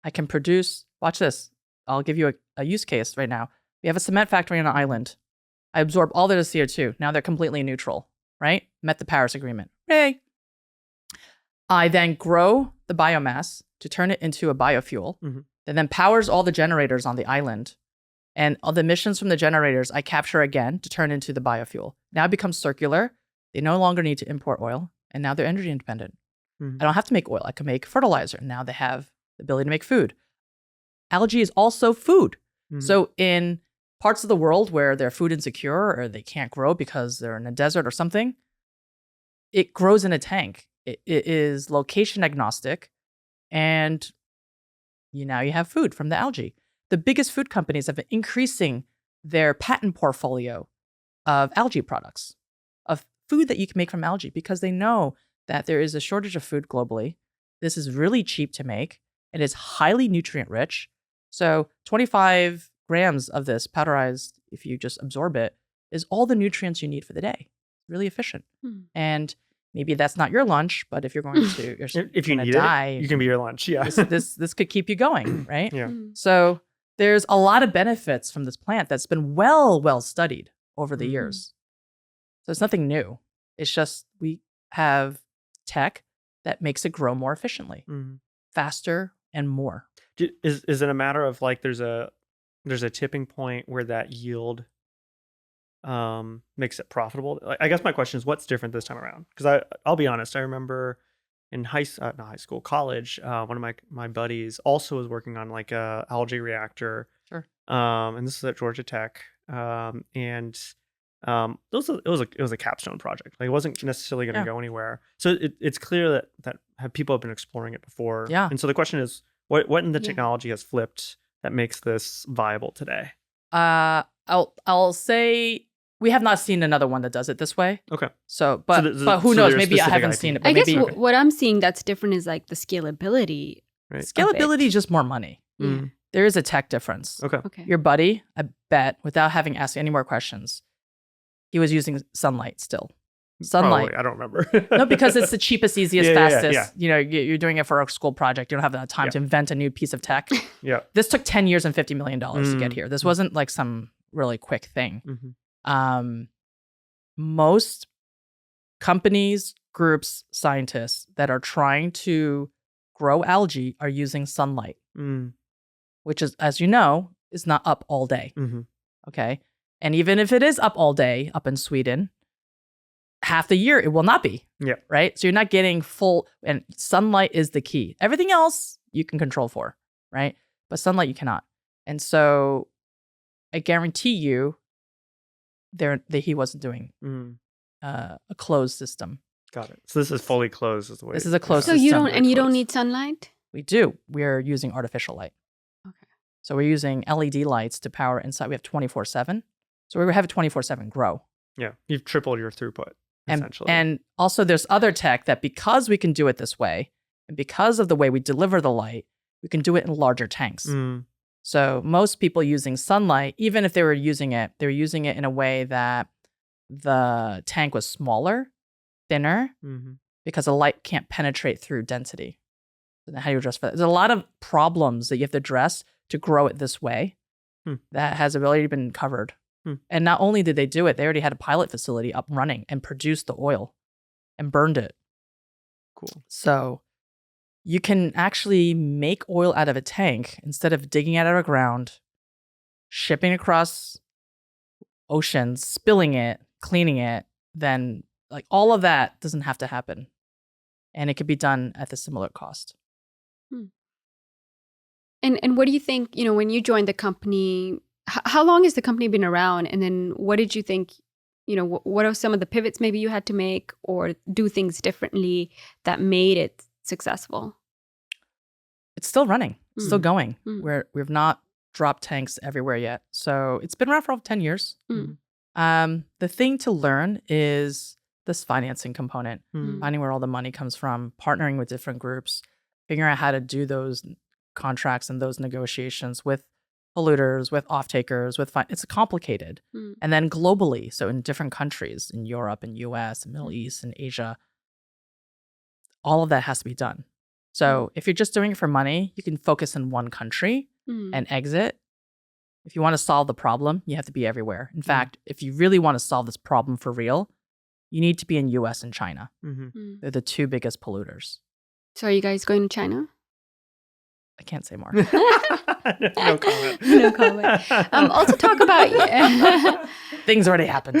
S3: I can produce, watch this. I'll give you a use case right now. We have a cement factory on an island. I absorb all their CO2. Now they're completely neutral, right? Met the Paris Agreement. Yay. I then grow the biomass to turn it into a biofuel that then powers all the generators on the island. And all the emissions from the generators, I capture again to turn into the biofuel. Now it becomes circular. They no longer need to import oil. And now they're energy independent. I don't have to make oil. I can make fertilizer. Now they have the ability to make food. Algae is also food. So in parts of the world where they're food insecure or they can't grow because they're in a desert or something, it grows in a tank. It is location agnostic, and now you have food from the algae. The biggest food companies have been increasing their patent portfolio of algae products, of food that you can make from algae, because they know that there is a shortage of food globally. This is really cheap to make. It is highly nutrient rich. So 25 grams of this powderized, if you just absorb it, is all the nutrients you need for the day. Really efficient. And maybe that's not your lunch, but if you're going to,
S1: if you need
S3: die,
S1: it can be your lunch. Yeah.
S3: this could keep you going, right? So there's a lot of benefits from this plant that's been well studied over the years. So it's nothing new. It's just we have tech that makes it grow more efficiently, faster and more.
S1: Is it a matter of like there's a tipping point where that yield makes it profitable? Like, I guess my question is, what's different this time around? Because I'll be honest, I remember in not high school, college, one of my buddies also was working on like a algae reactor.
S3: Sure.
S1: And this is at Georgia Tech. And it was a capstone project. Like it wasn't necessarily going to go anywhere. So it's clear that people have been exploring it before.
S3: Yeah.
S1: And so the question is, what in the technology has flipped that makes this viable today?
S3: I'll say we have not seen another one that does it this way.
S1: Okay.
S3: So, but who knows? Maybe I haven't
S1: IP.
S3: seen it. But
S2: I guess
S3: maybe
S2: what I'm seeing that's different is like the scalability.
S1: Right.
S3: scalability is just more money.
S1: Mm.
S3: There is a tech difference.
S1: Okay.
S3: Your buddy, I bet, without having asked any more questions, he was using sunlight still. Sunlight.
S1: Probably, I don't remember.
S3: No, because it's the cheapest, easiest, fastest.
S1: Yeah.
S3: You know, you're doing it for a school project. You don't have that time to invent a new piece of tech.
S1: Yeah.
S3: This took 10 years and $50 million to get here. This wasn't like some really quick thing.
S1: Mm-hmm.
S3: Most companies, groups, scientists that are trying to grow algae are using sunlight, which is, as you know, is not up all day.
S1: Mm-hmm.
S3: Okay. And even if it is up all day up in Sweden, half the year it will not be.
S1: Yeah.
S3: Right. So you're not getting full, and sunlight is the key. Everything else you can control for, right? But sunlight you cannot. And so I guarantee you that he wasn't doing a closed system.
S1: Got it. So this is fully closed is the way.
S3: This is a closed
S2: So
S3: system.
S2: you don't need sunlight?
S3: We do. We're using artificial light.
S2: Okay.
S3: So we're using LED lights to power inside. We have 24/7. So we have a 24/7 grow.
S1: Yeah. You've tripled your throughput, essentially.
S3: And also there's other tech that because we can do it this way, and because of the way we deliver the light, we can do it in larger tanks. So most people using sunlight, even if they were using it in a way that the tank was smaller, thinner, because the light can't penetrate through density. So then how do you address that? There's a lot of problems that you have to address to grow it this way that has already been covered. And not only did they do it, they already had a pilot facility up running and produced the oil and burned it.
S1: Cool.
S3: So you can actually make oil out of a tank instead of digging it out of the ground, shipping across oceans, spilling it, cleaning it, then like all of that doesn't have to happen. And it could be done at the similar cost.
S2: And what do you think, when you joined the company, how long has the company been around? And then what did you think, what are some of the pivots maybe you had to make or do things differently that made it successful?
S3: It's still running, it's still going. We've not dropped tanks everywhere yet. So it's been around for over 10 years. The thing to learn is this financing component, finding where all the money comes from, partnering with different groups, figuring out how to do those contracts and those negotiations with polluters, with off-takers, it's complicated. And then globally, so in different countries, in Europe and US and Middle East and Asia, all of that has to be done. So if you're just doing it for money, you can focus in one country and exit. If you want to solve the problem, you have to be everywhere. In fact, if you really want to solve this problem for real, you need to be in US and China. They're the two biggest polluters.
S2: So are you guys going to China?
S3: I can't say more.
S1: No comment.
S2: No comment. Also talk about
S3: things already happened.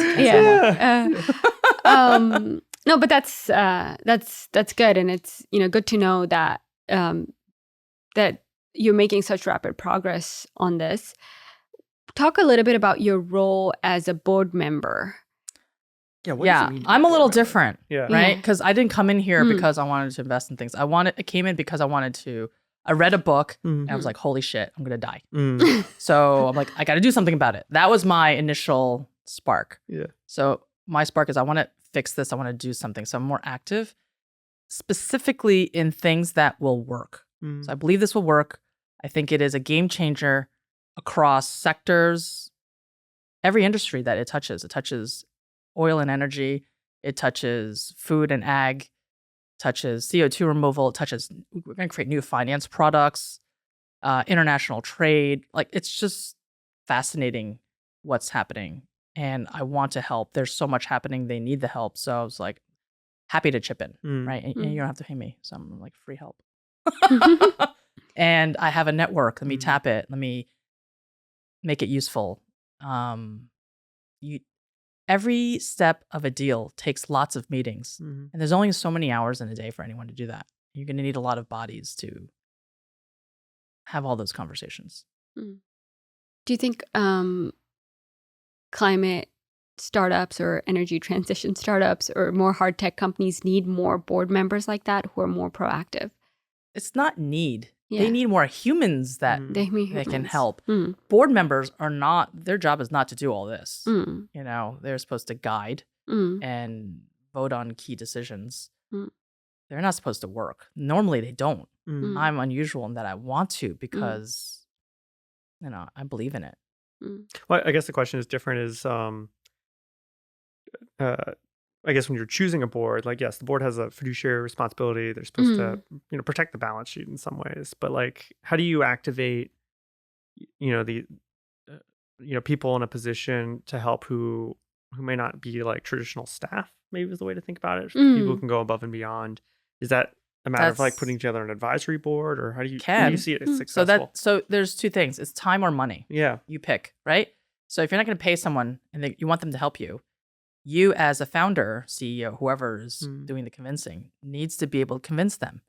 S2: No, but that's good, and it's good to know that that you're making such rapid progress on this. Talk a little bit about your role as a board member.
S1: What does it mean to be
S3: I'm a little
S1: board member?
S3: different, right? Because I didn't come in here because I wanted to invest in things. I came in because I read a book and I was like, holy shit, I'm gonna die. So I'm like, I gotta do something about it. That was my initial spark.
S1: Yeah.
S3: So my spark is I want to fix this. I want to do something. So I'm more active, specifically in things that will work. So I believe this will work. I think it is a game changer across sectors, every industry that it touches. It touches oil and energy. It touches food and ag. Touches CO2 removal. It touches, we're going to create new finance products, international trade. Like, it's just fascinating what's happening. And I want to help. There's so much happening. They need the help. So I was like, happy to chip in,
S1: Mm.
S3: right? And
S2: Mm.
S3: you don't have to pay me, so I'm like free help. And I have a network. Let me tap it. Let me make it useful. Every step of a deal takes lots of meetings,
S1: Mhm.
S3: and there's only so many hours in a day for anyone to do that. You're going to need a lot of bodies to have all those conversations.
S2: Do you think climate startups or energy transition startups or more hard tech companies need more board members like that who are more proactive?
S3: It's not need.
S2: Yeah.
S3: They need more humans that
S2: They mean
S3: can
S2: humans.
S3: help.
S2: Mm.
S3: Board members are not, their job is not to do all this.
S2: Mm.
S3: You know, they're supposed to guide
S2: Mm.
S3: and vote on key decisions.
S2: Mm.
S3: They're not supposed to work. Normally they don't.
S1: Mm.
S3: I'm unusual in that I want to because, you know, I believe in it.
S1: Well, I guess the question is different is, I guess when you're choosing a board, like, yes, the board has a fiduciary responsibility. They're supposed to, protect the balance sheet in some ways. But like, how do you activate, the, people in a position to help who may not be like traditional staff? Maybe is the way to think about it. People who can go above and beyond. Is that a matter of like
S3: That's-
S1: putting together an advisory board, or how do you
S3: Can.
S1: see it as
S2: Mm.
S1: successful?
S3: So there's two things. It's time or money.
S1: Yeah.
S3: You pick, right? So if you're not going to pay someone and you want them to help you, you as a founder, CEO, whoever is doing the convincing, needs to be able to convince them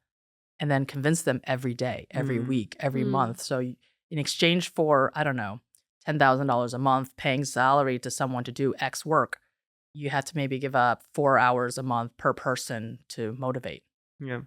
S3: and then convince them every day, every week, every month. So in exchange for, I don't know, $10,000 a month paying salary to someone to do X work, you have to maybe give up 4 hours a month per person to motivate.
S1: Yeah.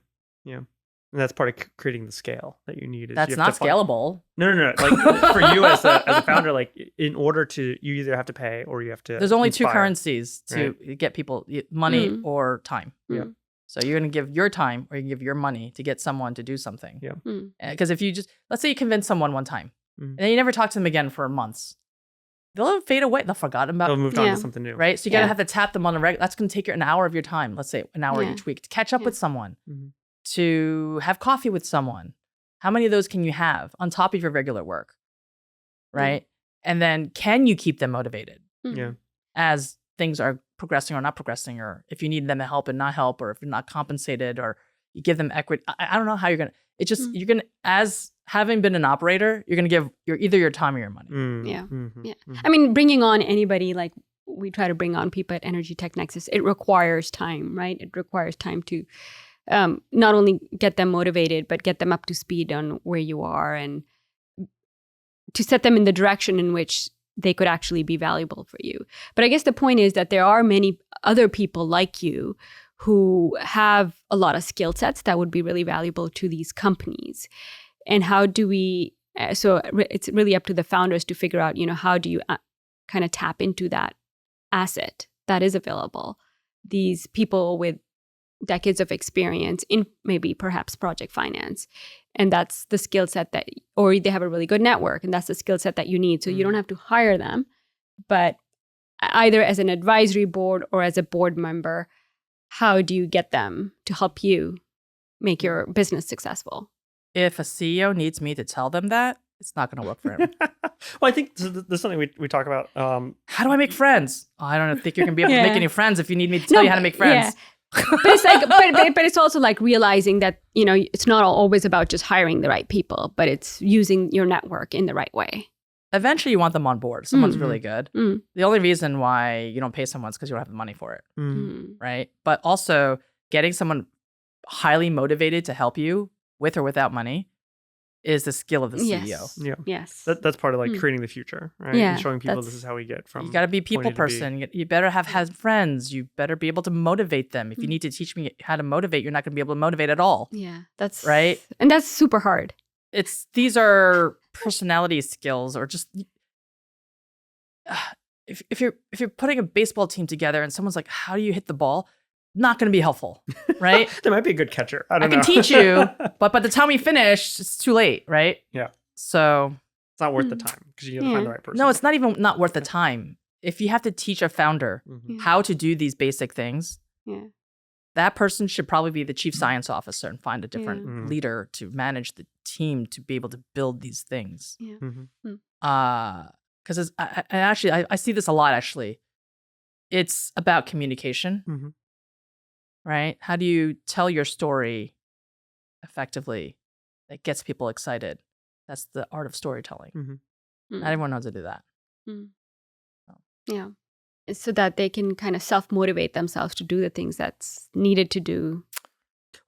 S1: And that's part of creating the scale that you need. Is
S3: That's
S1: you have
S3: not
S1: to find-
S3: scalable.
S1: No. Like for you as a founder, like in order to, you either have to pay or you have to.
S3: There's only two
S1: inspire.
S3: currencies to get people, money or time.
S1: Yeah.
S3: So you're going to give your time or you can give your money to get someone to do something.
S1: Yeah.
S3: Because if you just, let's say you convince someone one time and then you never talk to them again for months, they'll fade away. They'll forgotten about
S1: They'll move on to something new.
S3: right? So you got to have to tap them on the regular. That's going to take you an hour of your time. Let's say an hour each week to catch up with someone, to have coffee with someone. How many of those can you have on top of your regular work? Right. And then can you keep them motivated?
S1: Yeah.
S3: As things are progressing or not progressing, or if you need them to help and not help, or if you're not compensated, or you give them equity. I don't know how you're going to, it's just, you're going to, as having been an operator, you're going to give either your time or your money.
S2: Yeah. I mean, bringing on anybody, like we try to bring on people at Energy Tech Nexus, it requires time, right? It requires time to not only get them motivated, but get them up to speed on where you are and to set them in the direction in which they could actually be valuable for you. But I guess the point is that there are many other people like you who have a lot of skill sets that would be really valuable to these companies. And how do we, so it's really up to the founders to figure out, how do you kind of tap into that asset that is available? These people with decades of experience in maybe perhaps project finance. And that's the skill set that, or they have a really good network and that's the skill set that you need. So you don't have to hire them, but either as an advisory board or as a board member, how do you get them to help you make your business successful?
S3: If a CEO needs me to tell them that, it's not going to work for him.
S1: Well, I think there's something we talk about.
S3: How do I make friends? I don't think you're going to be able to make any friends if you need me to tell you how to make friends.
S2: Yeah. But it's like, but it's also like realizing that, it's not always about just hiring the right people, but it's using your network in the right way.
S3: Eventually you want them on board. Someone's really good. The only reason why you don't pay someone is because you don't have the money for it. Right. But also getting someone highly motivated to help you with or without money is the skill of the CEO.
S1: Yeah.
S2: Yes.
S1: That's part of like creating the future, right?
S2: Yeah,
S1: And showing people this is how we get from.
S3: You got to be a people
S1: point A to B.
S3: person. You better have friends. You better be able to motivate them. If you need to teach me how to motivate, you're not going to be able to motivate at all.
S2: Yeah. That's
S3: right.
S2: And that's super hard.
S3: These are personality skills, or just if you're putting a baseball team together and someone's like, how do you hit the ball? Not going to be helpful, right?
S1: There might be a good catcher. I don't know.
S3: can teach you, but by the time we finish, it's too late, right?
S1: Yeah.
S3: So
S1: It's not worth the time because you got to find the right person.
S3: no, it's not even not worth the time. If you have to teach a founder how to do these basic things, that person should probably be the chief science officer and find a different leader to manage the team to be able to build these things. Because I see this a lot, actually. It's about communication. right? How do you tell your story effectively that gets people excited? That's the art of storytelling.
S1: Mm-hmm.
S3: Not everyone knows how to do that.
S2: Yeah. So that they can kind of self-motivate themselves to do the things that's needed to do.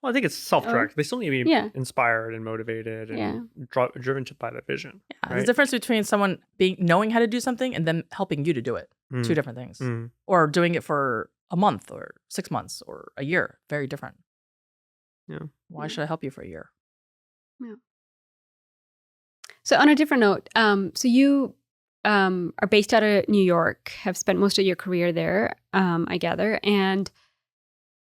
S1: Well, I think it's self-directed. They still need to be inspired and motivated and driven by the vision.
S3: Yeah,
S1: right?
S3: There's a difference between someone knowing how to do something and then helping you to do it. Two different things. Or doing it for a month or 6 months or a year. Very different.
S1: Yeah.
S3: Why should I help you for a year?
S2: Yeah. So on a different note, so you are based out of New York, have spent most of your career there, I gather, and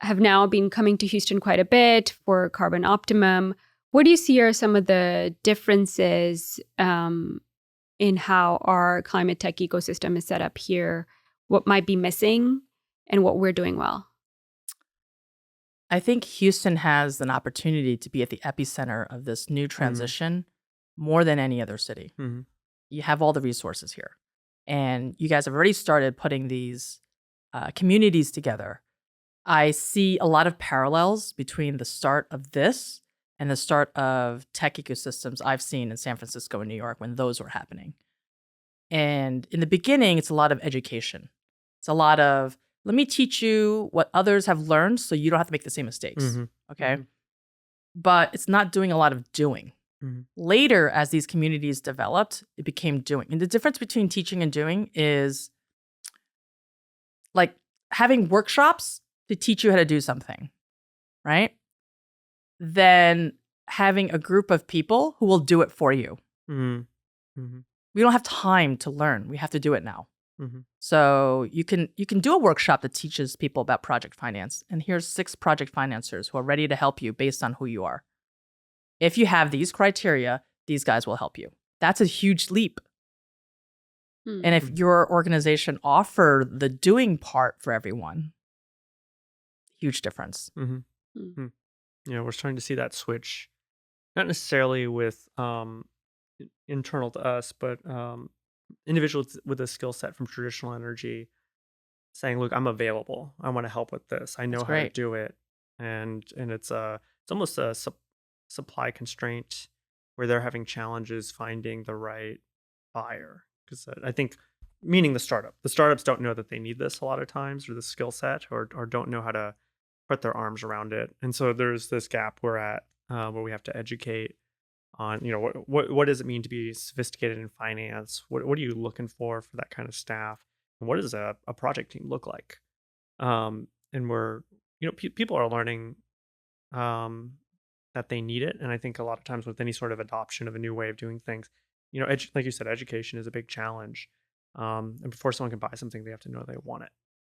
S2: have now been coming to Houston quite a bit for Carbon Optimum. What do you see are some of the differences in how our climate tech ecosystem is set up here? What might be missing and what we're doing well?
S3: I think Houston has an opportunity to be at the epicenter of this new transition more than any other city. You have all the resources here. And you guys have already started putting these communities together. I see a lot of parallels between the start of this and the start of tech ecosystems I've seen in San Francisco and New York when those were happening. And in the beginning, it's a lot of education. It's a lot of, let me teach you what others have learned so you don't have to make the same mistakes. Okay. But it's not doing a lot of doing. Later, as these communities developed, it became doing. And the difference between teaching and doing is like having workshops to teach you how to do something, right? Then having a group of people who will do it for you. We don't have time to learn. We have to do it now. So you can do a workshop that teaches people about project finance. And here's 6 project financiers who are ready to help you based on who you are. If you have these criteria, these guys will help you. That's a huge leap. And if your organization offer the doing part for everyone, huge difference.
S1: We're starting to see that switch, not necessarily with internal to us, but individuals with a skill set from traditional energy saying, look, I'm available. I want to help with this. I know how to do it. And it's almost a supply constraint where they're having challenges finding the right buyer. Because I think, meaning the startups don't know that they need this a lot of times, or the skill set, or don't know how to put their arms around it. And so there's this gap we're at where we have to educate on, what does it mean to be sophisticated in finance? What are you looking for that kind of staff? And what does a project team look like? And we're, people are learning that they need it. And I think a lot of times with any sort of adoption of a new way of doing things, like you said, education is a big challenge. And before someone can buy something, they have to know they want it,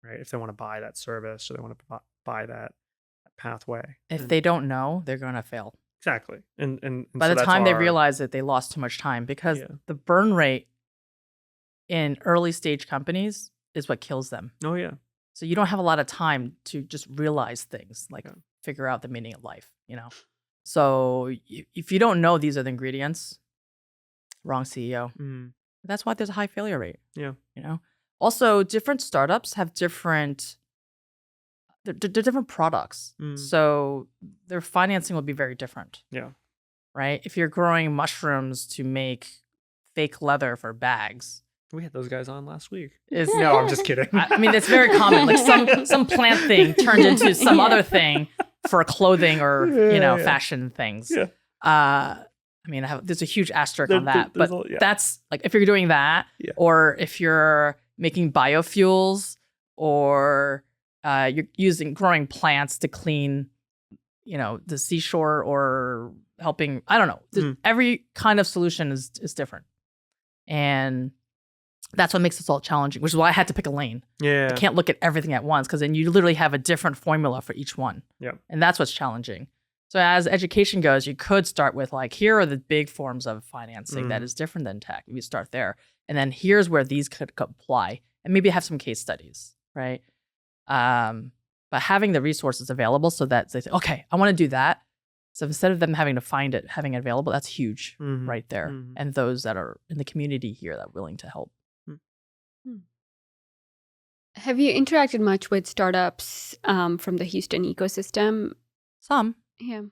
S1: right? If they want to buy that service or they want to buy that pathway.
S3: If they don't know, they're going to fail.
S1: Exactly. And
S3: by
S1: so
S3: the time they realize that they lost too much time, because the burn rate in early stage companies is what kills them.
S1: Oh, yeah.
S3: So you don't have a lot of time to just realize things, like figure out the meaning of life, So if you don't know these are the ingredients, wrong CEO. That's why there's a high failure rate.
S1: Yeah.
S3: Also, different startups have different products. So their financing will be very different.
S1: Yeah.
S3: Right? If you're growing mushrooms to make fake leather for bags.
S1: We had those guys on last week.
S3: No, I'm just kidding. I mean, it's very common. Like some plant thing turned into some other thing for clothing or, fashion things. Yeah. There's a huge asterisk on that. But that's like, if you're doing that, or if you're making biofuels, or you're growing plants to clean, the seashore, or helping, I don't know. Every kind of solution is different. And that's what makes this all challenging, which is why I had to pick a lane.
S1: Yeah.
S3: I can't look at everything at once, because then you literally have a different formula for each one.
S1: Yeah.
S3: And that's what's challenging. So as education goes, you could start with like, here are the big forms of financing that is different than tech. You start there. And then here's where these could apply, and maybe have some case studies, right? But having the resources available so that they say, okay, I want to do that. So instead of them having to find it, having it available, that's huge right there. And those that are in the community here that are willing to help.
S2: Have you interacted much with startups from the Houston ecosystem?
S3: Some.
S2: Yeah.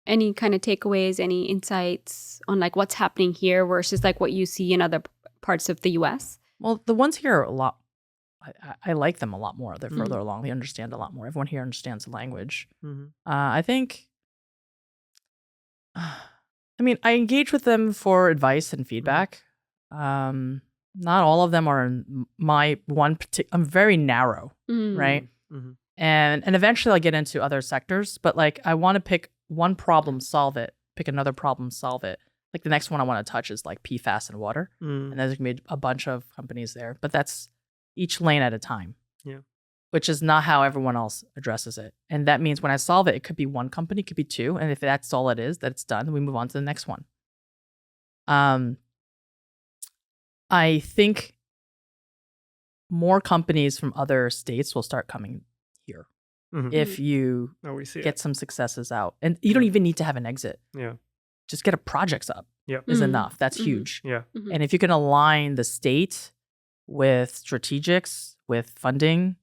S2: Any kind of takeaways, any insights on like what's happening here versus like what you see in other parts of the US?
S3: Well, the ones here are a lot. I like them a lot more. They're further along. They understand a lot more. Everyone here understands the language. I think. I mean, I engage with them for advice and feedback. Not all of them are in my one particular. I'm very narrow, right? And eventually I'll get into other sectors, but like I want to pick one problem, solve it, pick another problem, solve it. Like the next one I want to touch is like PFAS and water. And there's going to be a bunch of companies there, but that's each lane at a time.
S1: Yeah.
S3: Which is not how everyone else addresses it. And that means when I solve it, it could be one company, it could be two. And if that's all it is, that it's done, we move on to the next one. I think more companies from other states will start coming here if you get some successes out. And you don't even need to have an exit.
S1: Yeah.
S3: Just get a projects up is enough. That's huge.
S1: Yeah.
S3: And if you can align the state with strategics, with funding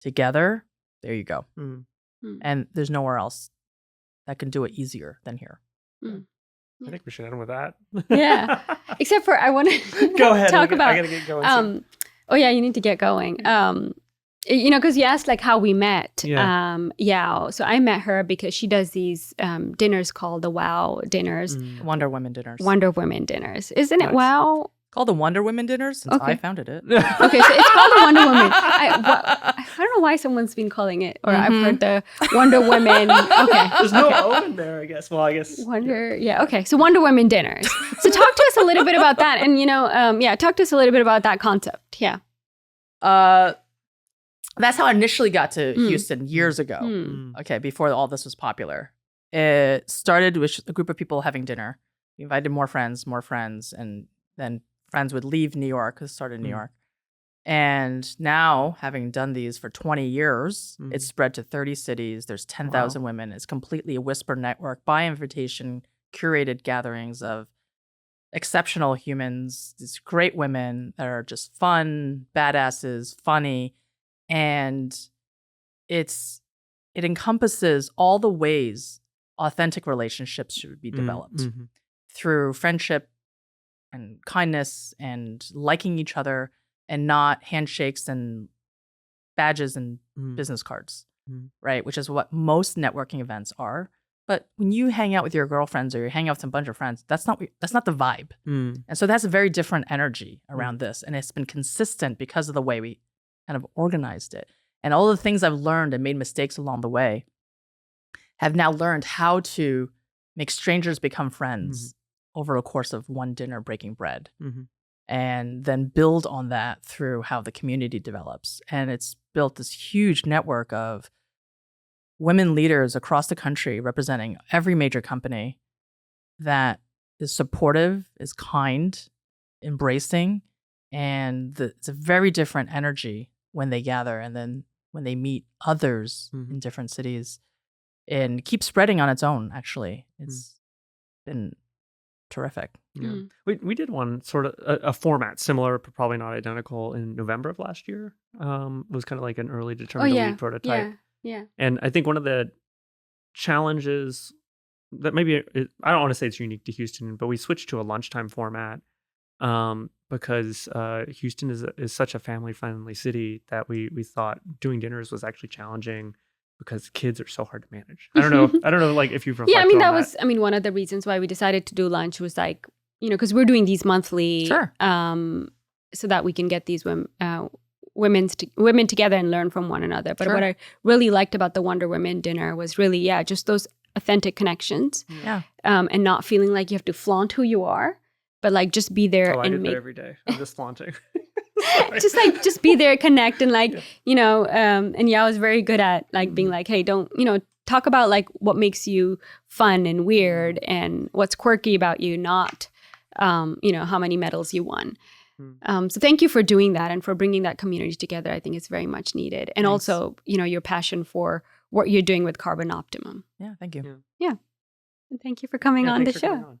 S3: together, there you go. And there's nowhere else that can do it easier than here.
S1: I think we should end with that.
S2: Yeah. Except for I want to
S1: go ahead.
S2: talk about.
S1: I gotta get going.
S2: Oh yeah, you need to get going. You know, because you asked like how we met. Yao. So I met her because she does these dinners called the WOW dinners.
S3: Wonder Women dinners.
S2: Wonder Women dinners. Isn't it WOW?
S3: Called the Wonder Women dinners since I founded it.
S2: Okay, so it's called the Wonder Women. I don't know why someone's been calling it, or I've heard the Wonder Women. Okay,
S1: there's no O in there, I guess. Well, I guess
S2: Wonder. Yeah, okay. So Wonder Women dinners. So talk to us a little bit about that, and talk to us a little bit about that concept. Yeah.
S3: That's how I initially got to Houston years ago. Okay, before all this was popular. It started with a group of people having dinner. We invited more friends, and then friends would leave New York, because it started in New York. And now, having done these for 20 years, it's spread to 30 cities. There's 10,000 women. It's completely a whisper network, by invitation, curated gatherings of exceptional humans, these great women that are just fun, badasses, funny. And it encompasses all the ways authentic relationships should be developed through friendship and kindness and liking each other, and not handshakes and badges and business cards, right? Which is what most networking events are. But when you hang out with your girlfriends or you hang out with a bunch of friends, that's not the vibe. And so that's a very different energy around this. And it's been consistent because of the way we kind of organized it. And all the things I've learned and made mistakes along the way have now learned how to make strangers become friends over a course of one dinner breaking bread. And then build on that through how the community develops. And it's built this huge network of women leaders across the country representing every major company that is supportive, is kind, embracing, and it's a very different energy when they gather and then when they meet others in different cities, and keep spreading on its own, actually. It's been terrific.
S1: Yeah. We did one sort of a format similar, but probably not identical, in November of last year. It was kind of like an early determined to lead prototype.
S2: Yeah.
S1: And I think one of the challenges that I don't want to say it's unique to Houston, but we switched to a lunchtime format because Houston is such a family-friendly city that we thought doing dinners was actually challenging because kids are so hard to manage. I don't know like if you've reflected on that.
S2: I mean, one of the reasons why we decided to do lunch was like, because we're doing these monthly, so that we can get these women together and learn from one another. But what I really liked about the Wonder Women dinner was really, just those authentic connections. And not feeling like you have to flaunt who you are, but like just be there
S1: and make that every day. I'm just flaunting.
S2: just be there, connect, and like, and Yao is very good at like being like, hey, don't, talk about like what makes you fun and weird and what's quirky about you, not, how many medals you won. So thank you for doing that and for bringing that community together. I think it's very much needed. And also, your passion for what you're doing with Carbon Optimum.
S3: Yeah, thank you.
S2: Yeah. And thank you for coming on the show.